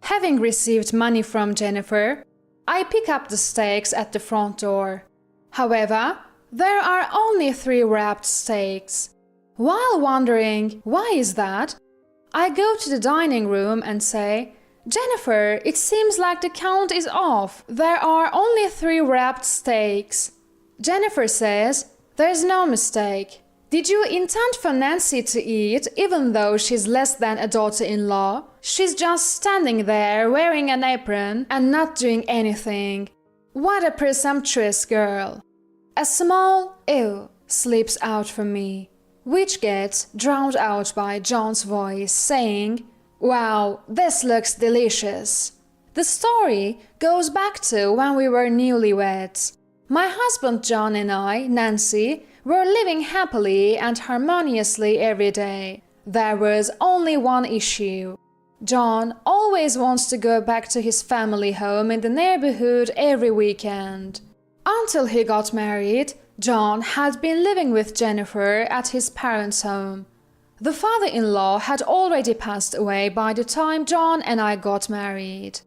Having received money from Jennifer, I pick up the steaks at the front door. However, there are only 3 wrapped steaks. While wondering why is that, I go to the dining room and say, "Jennifer, it seems like the count is off. There are only 3 wrapped steaks." Jennifer says, "There's no mistake. Did you intend for Nancy to eat even though she's less than a daughter-in-law? She's just standing there wearing an apron and not doing anything. What a presumptuous girl." A small "ew" slips out from me, which gets drowned out by John's voice saying, "Wow, this looks delicious." The story goes back to when we were newlyweds. My husband John and I, Nancy, were living happily and harmoniously every day. There was only one issue. John always wants to go back to his family home in the neighborhood every weekend. Until he got married, John had been living with Jennifer at his parents' home. The father-in-law had already passed away by the time John and I got married.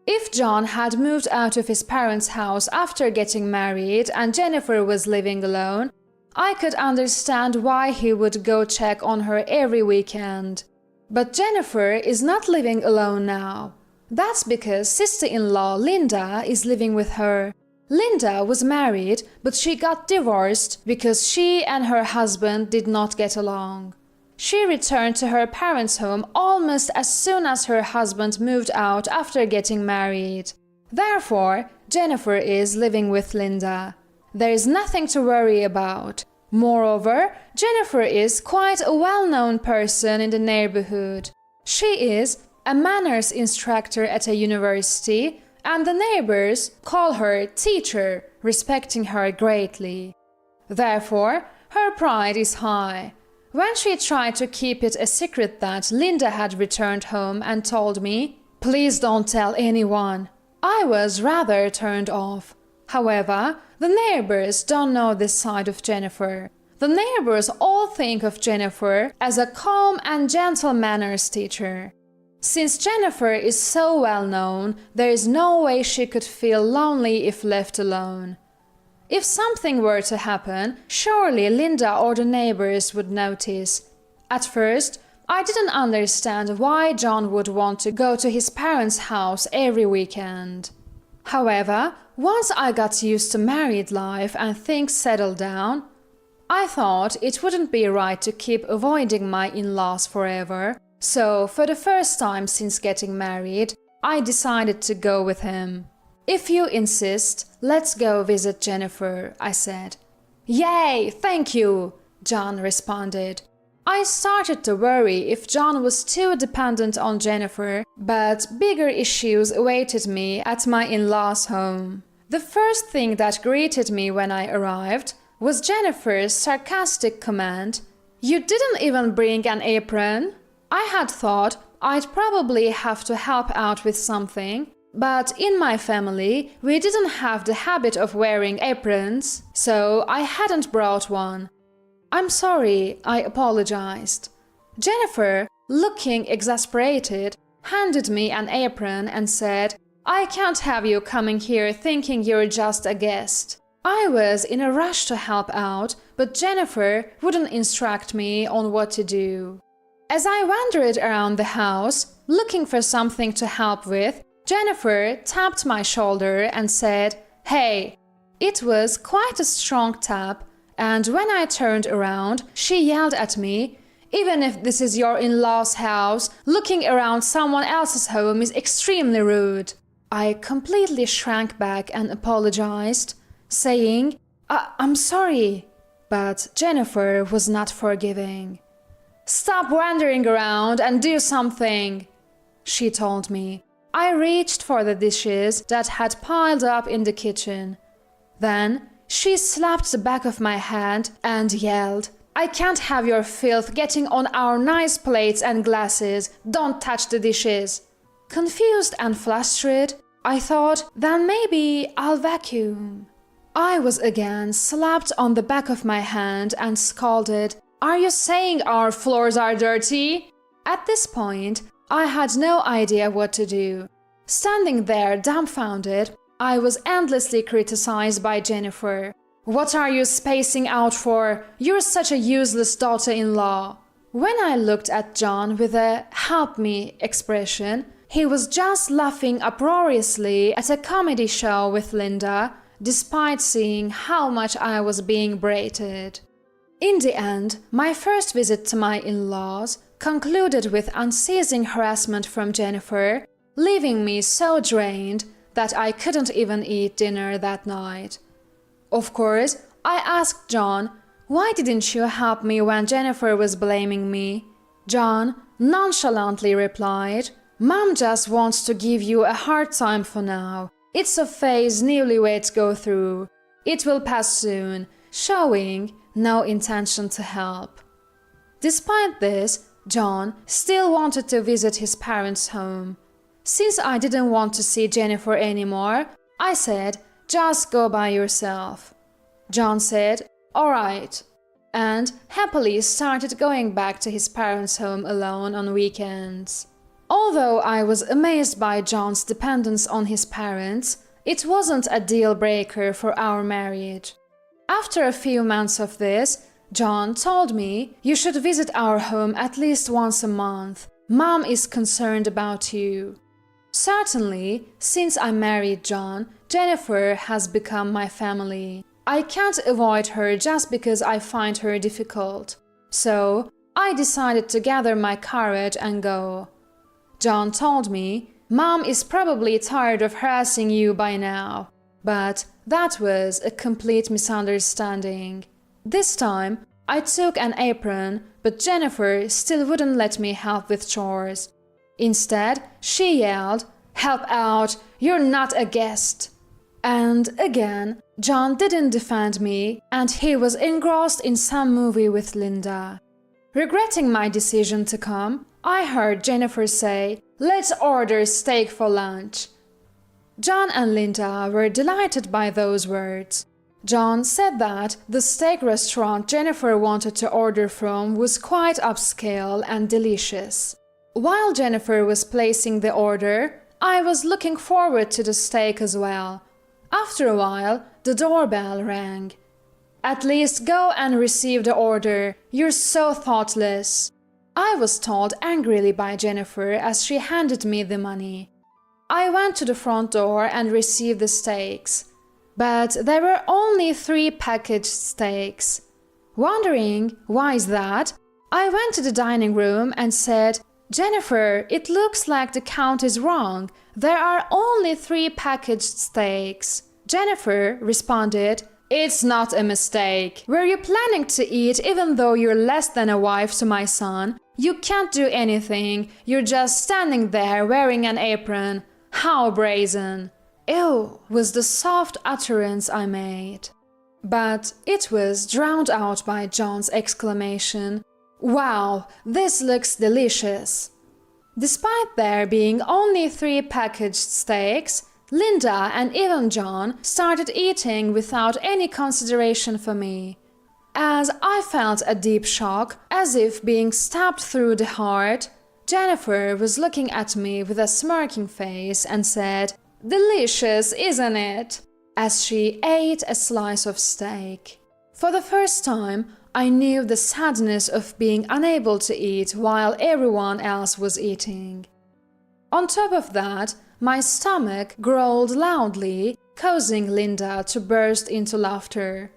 If John had moved out of his parents' house after getting married and Jennifer was living alone, I could understand why he would go check on her every weekend. But Jennifer is not living alone now. That's because sister-in-law Linda is living with her. Linda was married, but she got divorced because she and her husband did not get along. She returned to her parents' home almost as soon as her husband moved out after getting married. Therefore, Jennifer is living with Linda. There is nothing to worry about. Moreover, Jennifer is quite a well-known person in the neighborhood. She is a manners instructor at a university, and the neighbors call her teacher, respecting her greatly. Therefore, her pride is high. When she tried to keep it a secret that Linda had returned home and told me, "Please don't tell anyone," I was rather turned off. However, the neighbors don't know this side of Jennifer. The neighbors all think of Jennifer as a calm and gentle manners teacher. Since Jennifer is so well known, there is no way she could feel lonely if left alone. If something were to happen, surely Linda or the neighbors would notice. At first, I didn't understand why John would want to go to his parents' house every weekend. However, once I got used to married life and things settled down, I thought it wouldn't be right to keep avoiding my in-laws forever, so for the first time since getting married, I decided to go with him. "If you insist, let's go visit Jennifer," I said. "Yay, thank you," John responded. I started to worry if John was too dependent on Jennifer, but bigger issues awaited me at my in-laws' home. The first thing that greeted me when I arrived was Jennifer's sarcastic comment, "You didn't even bring an apron?" I had thought I'd probably have to help out with something, but in my family we didn't have the habit of wearing aprons, so I hadn't brought one. "I'm sorry," I apologized. Jennifer, looking exasperated, handed me an apron and said, "I can't have you coming here thinking you're just a guest." I was in a rush to help out, but Jennifer wouldn't instruct me on what to do. As I wandered around the house, looking for something to help with, Jennifer tapped my shoulder and said, "Hey." It was quite a strong tap, and when I turned around, she yelled at me, "Even if this is your in-laws' house, looking around someone else's home is extremely rude." I completely shrank back and apologized, saying, I'm sorry." But Jennifer was not forgiving. "Stop wandering around and do something," she told me. I reached for the dishes that had piled up in the kitchen. Then she slapped the back of my hand and yelled, "I can't have your filth getting on our nice plates and glasses. Don't touch the dishes." Confused and flustered, I thought, then maybe I'll vacuum. I was again slapped on the back of my hand and scolded, "Are you saying our floors are dirty?" At this point, I had no idea what to do. Standing there dumbfounded, I was endlessly criticized by Jennifer. "What are you spacing out for? You're such a useless daughter-in-law." When I looked at John with a "help me" expression, he was just laughing uproariously at a comedy show with Linda, despite seeing how much I was being berated. In the end, my first visit to my in-laws concluded with unceasing harassment from Jennifer, leaving me so drained that I couldn't even eat dinner that night. Of course, I asked John, "Why didn't you help me when Jennifer was blaming me?" John nonchalantly replied, "Mom just wants to give you a hard time for now. It's a phase newlyweds go through. It will pass soon," showing no intention to help. Despite this, John still wanted to visit his parents' home. Since I didn't want to see Jennifer anymore, I said, "Just go by yourself." John said, "All right," and happily started going back to his parents' home alone on weekends. Although I was amazed by John's dependence on his parents, it wasn't a deal breaker for our marriage. After a few months of this, John told me, "You should visit our home at least once a month. Mom is concerned about you." Certainly, since I married John, Jennifer has become my family. I can't avoid her just because I find her difficult. So, I decided to gather my courage and go. John told me, "Mom is probably tired of harassing you by now." But that was a complete misunderstanding. This time, I took an apron, but Jennifer still wouldn't let me help with chores. Instead, she yelled, "Help out! You're not a guest!" And again, John didn't defend me, and he was engrossed in some movie with Linda. Regretting my decision to come, I heard Jennifer say, "Let's order steak for lunch." John and Linda were delighted by those words. John said that the steak restaurant Jennifer wanted to order from was quite upscale and delicious. While Jennifer was placing the order, I was looking forward to the steak as well. After a while, the doorbell rang. "At least go and receive the order. You're so thoughtless," I was told angrily by Jennifer as she handed me the money. I went to the front door and received the steaks. But there were only 3 packaged steaks. Wondering why is that, I went to the dining room and said, "Jennifer, it looks like the count is wrong. There are only 3 packaged steaks." Jennifer responded, "It's not a mistake. Were you planning to eat even though you're less than a wife to my son? You can't do anything. You're just standing there wearing an apron. How brazen." "Ew," was the soft utterance I made. But it was drowned out by John's exclamation, "Wow, this looks delicious." Despite there being only 3 packaged steaks, Linda and even John started eating without any consideration for me. As I felt a deep shock, as if being stabbed through the heart, Jennifer was looking at me with a smirking face and said, "Delicious, isn't it?" as she ate a slice of steak. For the first time, I knew the sadness of being unable to eat while everyone else was eating. On top of that, my stomach growled loudly, causing Linda to burst into laughter.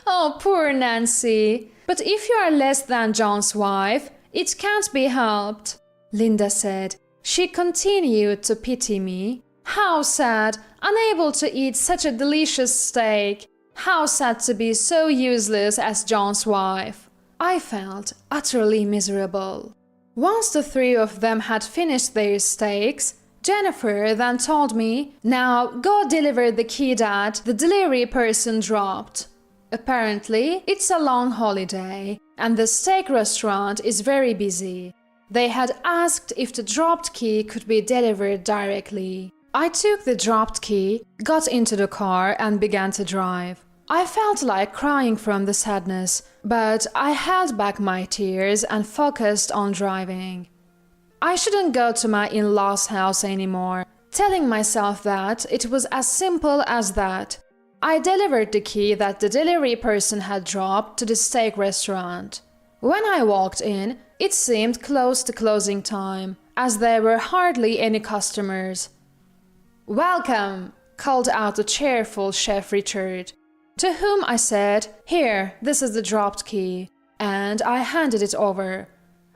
"Oh, poor Nancy! But if you are less than John's wife, it can't be helped," Linda said. She continued to pity me. "How sad, unable to eat such a delicious steak. How sad to be so useless as John's wife." I felt utterly miserable. Once the 3 of them had finished their steaks, Jennifer then told me, "Now go deliver the key that the delivery person dropped." Apparently, it's a long holiday, and the steak restaurant is very busy. They had asked if the dropped key could be delivered directly. I took the dropped key, got into the car and began to drive. I felt like crying from the sadness, but I held back my tears and focused on driving. I shouldn't go to my in-laws' house anymore, telling myself that it was as simple as that. I delivered the key that the delivery person had dropped to the steak restaurant. When I walked in, it seemed close to closing time, as there were hardly any customers. "Welcome," called out the cheerful Chef Richard, to whom I said, "Here, this is the dropped key," and I handed it over.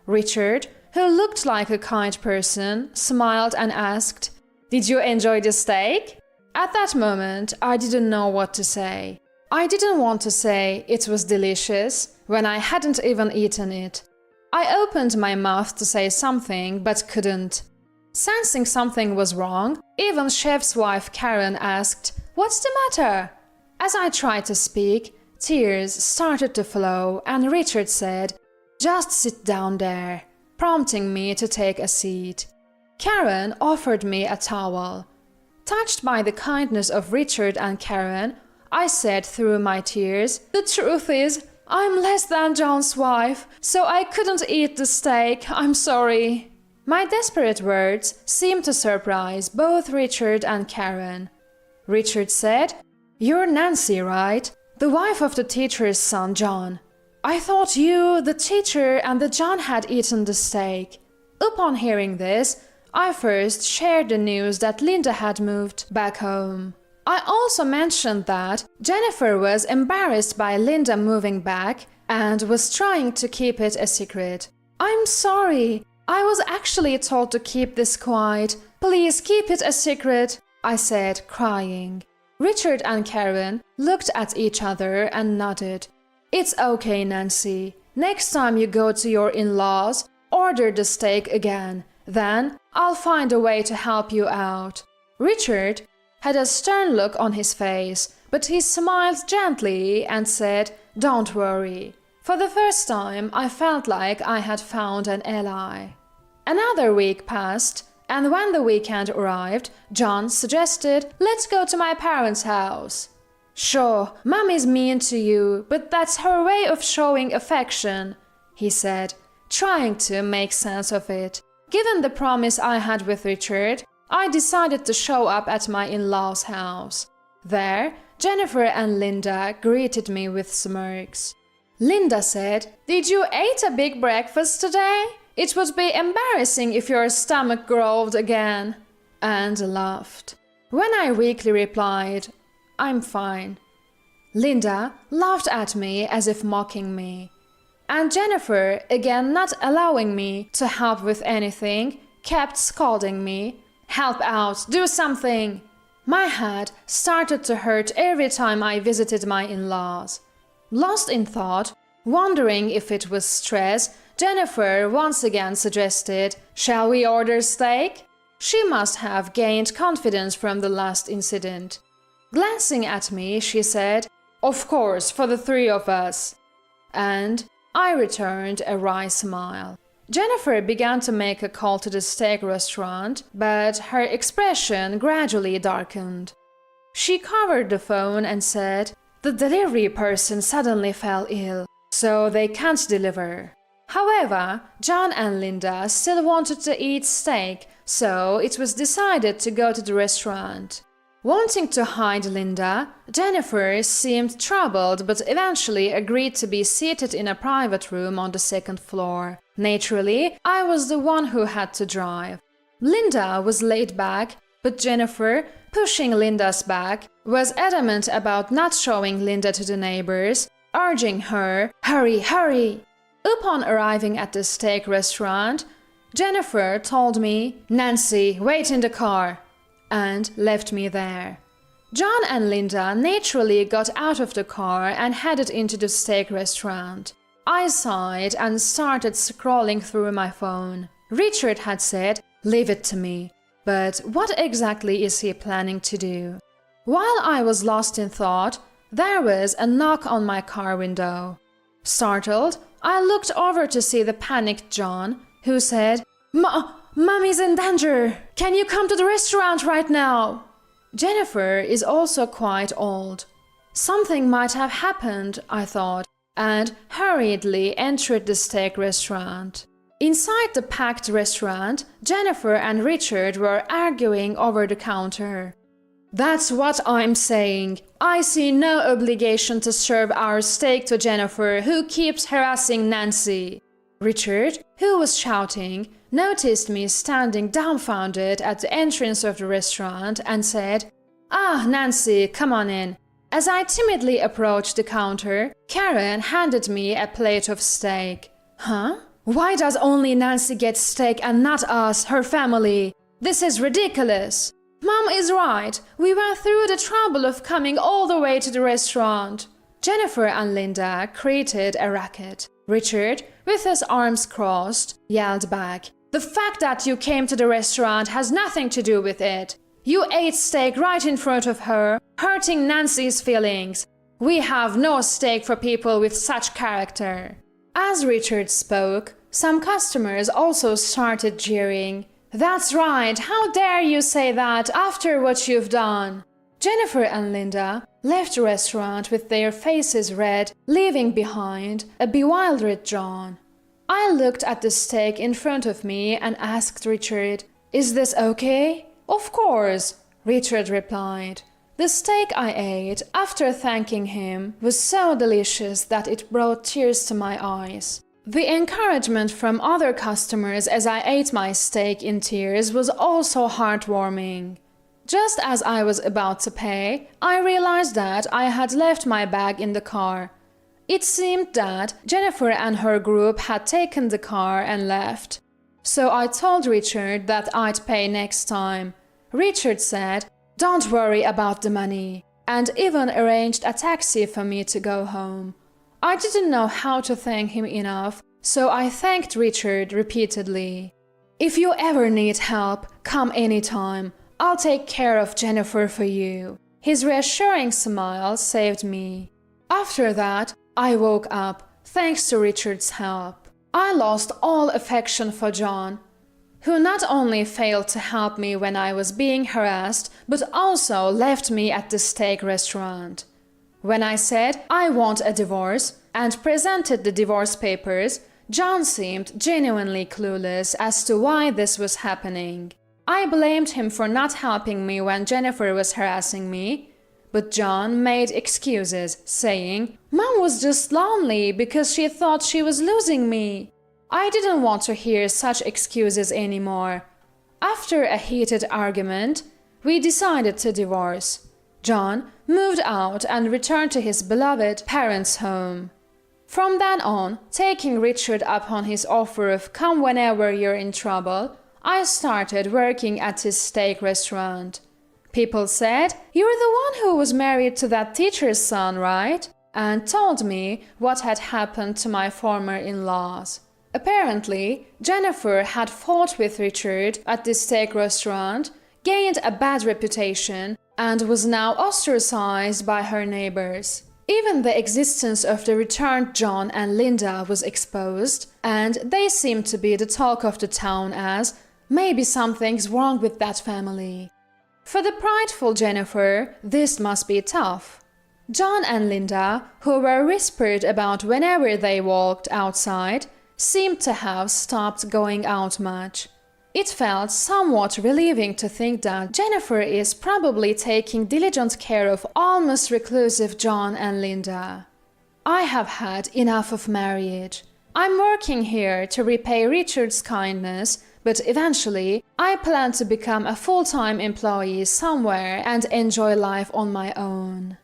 Richard, who looked like a kind person, smiled and asked, "Did you enjoy the steak?" At that moment, I didn't know what to say. I didn't want to say it was delicious when I hadn't even eaten it. I opened my mouth to say something but couldn't. Sensing something was wrong, even Chef's wife Karen asked, "What's the matter?" As I tried to speak, tears started to flow and Richard said, "Just sit down there," prompting me to take a seat. Karen offered me a towel. Touched by the kindness of Richard and Karen, I said through my tears, "The truth is, I'm less than John's wife, so I couldn't eat the steak, I'm sorry." My desperate words seemed to surprise both Richard and Karen. Richard said, "You're Nancy, right? The wife of the teacher's son, John. I thought you, the teacher, and the John had eaten the steak." Upon hearing this, I first shared the news that Linda had moved back home. I also mentioned that Jennifer was embarrassed by Linda moving back and was trying to keep it a secret. "I'm sorry. I was actually told to keep this quiet. Please keep it a secret," I said, crying. Richard and Karen looked at each other and nodded. "It's okay, Nancy. Next time you go to your in-laws, order the steak again. Then I'll find a way to help you out." Richard had a stern look on his face, but he smiled gently and said, "Don't worry." For the first time, I felt like I had found an ally. Another week passed, and when the weekend arrived, John suggested, "Let's go to my parents' house." "Sure, Mommy's mean to you, but that's her way of showing affection," he said, trying to make sense of it. Given the promise I had with Richard, I decided to show up at my in-laws' house. There, Jennifer and Linda greeted me with smirks. Linda said, "Did you eat a big breakfast today? It would be embarrassing if your stomach growled again," and laughed. When I weakly replied, "I'm fine," Linda laughed at me as if mocking me. And Jennifer, again not allowing me to help with anything, kept scolding me. "Help out, do something!" My head started to hurt every time I visited my in-laws. Lost in thought, wondering if it was stress, Jennifer once again suggested, "Shall we order steak?" She must have gained confidence from the last incident. Glancing at me, she said, "Of course, for the three of us." And I returned a wry smile. Jennifer began to make a call to the steak restaurant, but her expression gradually darkened. She covered the phone and said, "The delivery person suddenly fell ill, so they can't deliver." However, John and Linda still wanted to eat steak, so it was decided to go to the restaurant. Wanting to hide Linda, Jennifer seemed troubled but eventually agreed to be seated in a private room on the second floor. Naturally, I was the one who had to drive. Linda was laid back, but Jennifer, pushing Linda's back, was adamant about not showing Linda to the neighbors, urging her, "Hurry, hurry!" Upon arriving at the steak restaurant, Jennifer told me, "Nancy, wait in the car," and left me there. John and Linda naturally got out of the car and headed into the steak restaurant. I sighed and started scrolling through my phone. Richard had said, "Leave it to me," but what exactly is he planning to do? While I was lost in thought, there was a knock on my car window. Startled, I looked over to see the panicked John, who said, Mommy's in danger! Can you come to the restaurant right now?" Jennifer is also quite old. Something might have happened, I thought, and hurriedly entered the steak restaurant. Inside the packed restaurant, Jennifer and Richard were arguing over the counter. "That's what I'm saying. I see no obligation to serve our steak to Jennifer, who keeps harassing Nancy." Richard, who was shouting, noticed me standing dumbfounded at the entrance of the restaurant and said, "Ah, Nancy, come on in." As I timidly approached the counter, Karen handed me a plate of steak. "Huh? Why does only Nancy get steak and not us, her family? This is ridiculous." "Mom is right. We went through the trouble of coming all the way to the restaurant." Jennifer and Linda created a racket. Richard, with his arms crossed, yelled back, "The fact that you came to the restaurant has nothing to do with it. You ate steak right in front of her, hurting Nancy's feelings. We have no steak for people with such character." As Richard spoke, some customers also started jeering. "That's right, how dare you say that after what you've done?" Jennifer and Linda left the restaurant with their faces red, leaving behind a bewildered John. I looked at the steak in front of me and asked Richard, "Is this okay?" "Of course," Richard replied. The steak I ate, after thanking him, was so delicious that it brought tears to my eyes. The encouragement from other customers as I ate my steak in tears was also heartwarming. Just as I was about to pay, I realized that I had left my bag in the car. It seemed that Jennifer and her group had taken the car and left. So I told Richard that I'd pay next time. Richard said, "Don't worry about the money," and even arranged a taxi for me to go home. I didn't know how to thank him enough, so I thanked Richard repeatedly. "If you ever need help, come anytime. I'll take care of Jennifer for you." His reassuring smile saved me. After that, I woke up, thanks to Richard's help. I lost all affection for John, who not only failed to help me when I was being harassed, but also left me at the steak restaurant. When I said I want a divorce and presented the divorce papers, John seemed genuinely clueless as to why this was happening. I blamed him for not helping me when Jennifer was harassing me, but John made excuses, saying, "Mom was just lonely because she thought she was losing me." I didn't want to hear such excuses anymore. After a heated argument, we decided to divorce. John moved out and returned to his beloved parents' home. From then on, taking Richard up on his offer of "come whenever you're in trouble," I started working at his steak restaurant. People said, "You're the one who was married to that teacher's son, right?" and told me what had happened to my former in-laws. Apparently, Jennifer had fought with Richard at the steak restaurant, gained a bad reputation, and was now ostracized by her neighbors. Even the existence of the returned John and Linda was exposed, and they seemed to be the talk of the town as, "Maybe something's wrong with that family." For the prideful Jennifer, this must be tough. John and Linda, who were whispered about whenever they walked outside, seemed to have stopped going out much. It felt somewhat relieving to think that Jennifer is probably taking diligent care of almost reclusive John and Linda. I have had enough of marriage. I'm working here to repay Richard's kindness, but eventually I plan to become a full-time employee somewhere and enjoy life on my own.